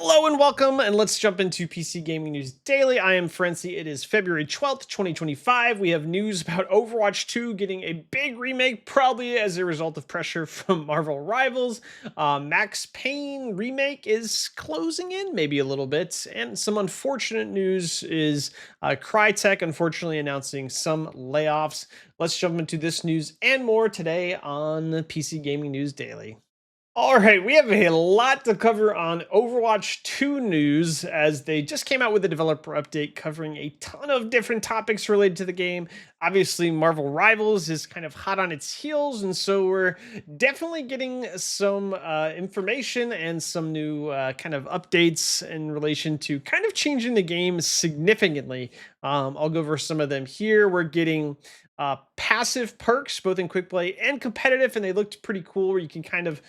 Hello and welcome, and let's jump into PC Gaming News Daily. I am Frenzy. It is February 12th, 2025. We have news about Overwatch 2 getting a big remake, probably as a result of pressure from Marvel rivals. Max Payne Remake is closing in, maybe a little bit. And some unfortunate news is Crytek unfortunately announcing some layoffs. Let's jump into this news and more today on PC Gaming News Daily. All right, we have a lot to cover on Overwatch 2 news as they just came out with a developer update covering a ton of different topics related to the game. Obviously, Marvel Rivals is kind of hot on its heels, and so we're definitely getting some information and some new kind of updates in relation to kind of changing the game significantly. I'll go over some of them here. We're getting passive perks both in quick play and competitive, and they looked pretty cool where you can kind of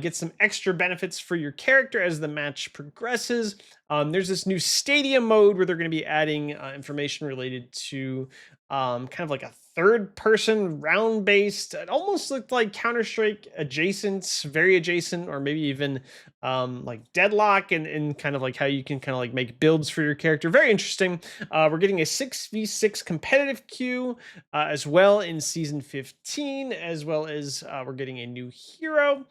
get some extra benefits for your character as the match progresses. There's this new stadium mode where they're going to be adding information related to kind of like a third person round based. It almost looked like Counter-Strike adjacent, very adjacent, or maybe even like Deadlock, and kind of like how you can kind of like make builds for your character. Very interesting. We're getting a 6v6 competitive queue as well in season 15, as well as we're getting a new hero.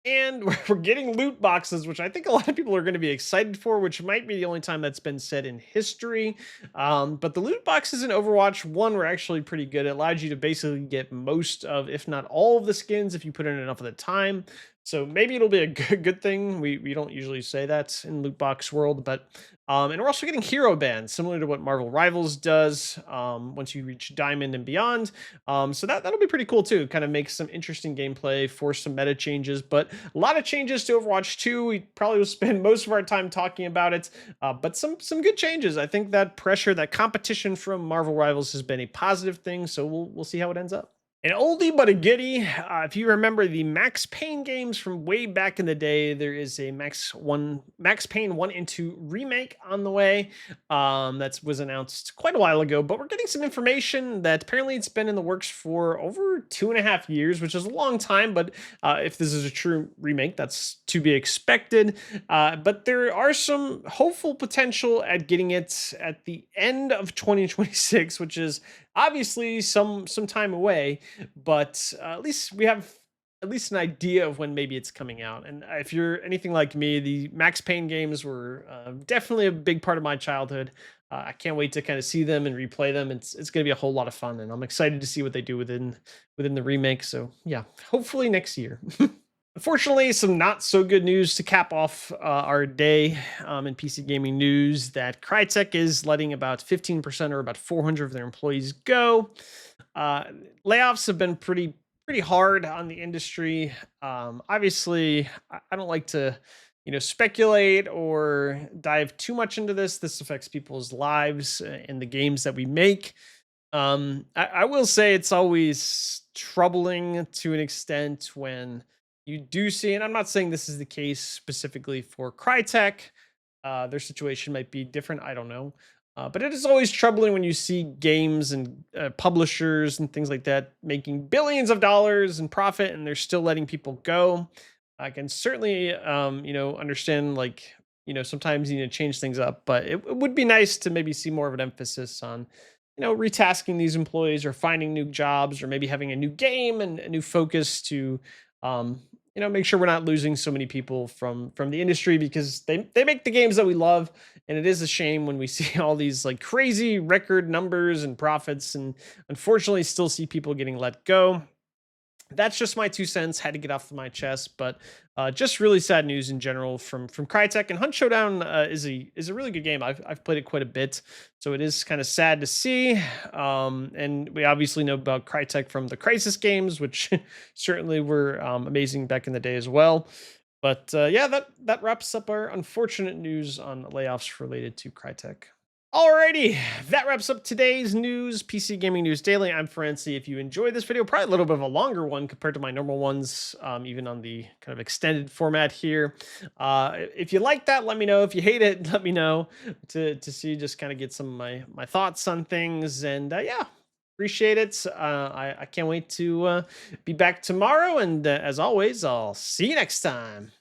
And we're getting loot boxes, which I think a lot of people are going to be excited for, which might be the only time that's been said in history. But the loot boxes in Overwatch 1 were actually pretty good. It allowed you to basically get most of, if not all of the skins, if you put in enough of the time. So maybe it'll be a good thing. We don't usually say that in loot box world, but and we're also getting hero bands, similar to what Marvel Rivals does once you reach Diamond and beyond. So that'll be pretty cool too. Kind of makes some interesting gameplay, force some meta changes, but a lot of changes to Overwatch 2. We probably will spend most of our time talking about it, but some good changes. I think that pressure, that competition from Marvel Rivals has been a positive thing. So we'll see how it ends up. An oldie but a goodie. If you remember the Max Payne games from way back in the day, there is a Max Payne 1 and 2 remake on the way. That was announced quite a while ago, but we're getting some information that apparently it's been in the works for over 2.5 years, which is a long time. But if this is a true remake, that's to be expected. But there are some hopeful potential at getting it at the end of 2026, which is obviously some time away, but at least we have at least an idea of when maybe it's coming out. And if you're anything like me, the Max Payne games were definitely a big part of my childhood. I can't wait to kind of see them and replay them. It's going to be a whole lot of fun, and I'm excited to see what they do within the remake. So yeah, hopefully next year. Unfortunately, some not so good news to cap off our day in PC gaming news that Crytek is letting about 15% or about 400 of their employees go. Uh, Layoffs have been pretty hard on the industry. Obviously, I don't like to speculate or dive too much into this. This affects people's lives and the games that we make. I will say it's always troubling to an extent when you do see, and I'm not saying this is the case specifically for Crytek. Their situation might be different. I don't know. But it is always troubling when you see games and publishers and things like that making billions of dollars in profit and they're still letting people go. I can certainly, understand like, sometimes you need to change things up, but it would be nice to maybe see more of an emphasis on, retasking these employees or finding new jobs or maybe having a new game and a new focus to, um, make sure we're not losing so many people from the industry because they make the games that we love, and it is a shame when we see all these like crazy record numbers and profits, and unfortunately still see people getting let go. That's just my 2 cents. Had to get off my chest, but just really sad news in general from Crytek. And Hunt Showdown is a really good game. I've played it quite a bit, so it is kind of sad to see. And we obviously know about Crytek from the Crisis games, which certainly were amazing back in the day as well. But yeah, that wraps up our unfortunate news on layoffs related to Crytek. Alrighty, that wraps up today's news, PC Gaming News Daily. I'm Ferency. If you enjoyed this video, probably a little bit of a longer one compared to my normal ones, even on the kind of extended format here. If you like that, let me know. If you hate it, let me know to see, just kind of get some of my thoughts on things. And yeah, appreciate it. I can't wait to be back tomorrow. And as always, I'll see you next time.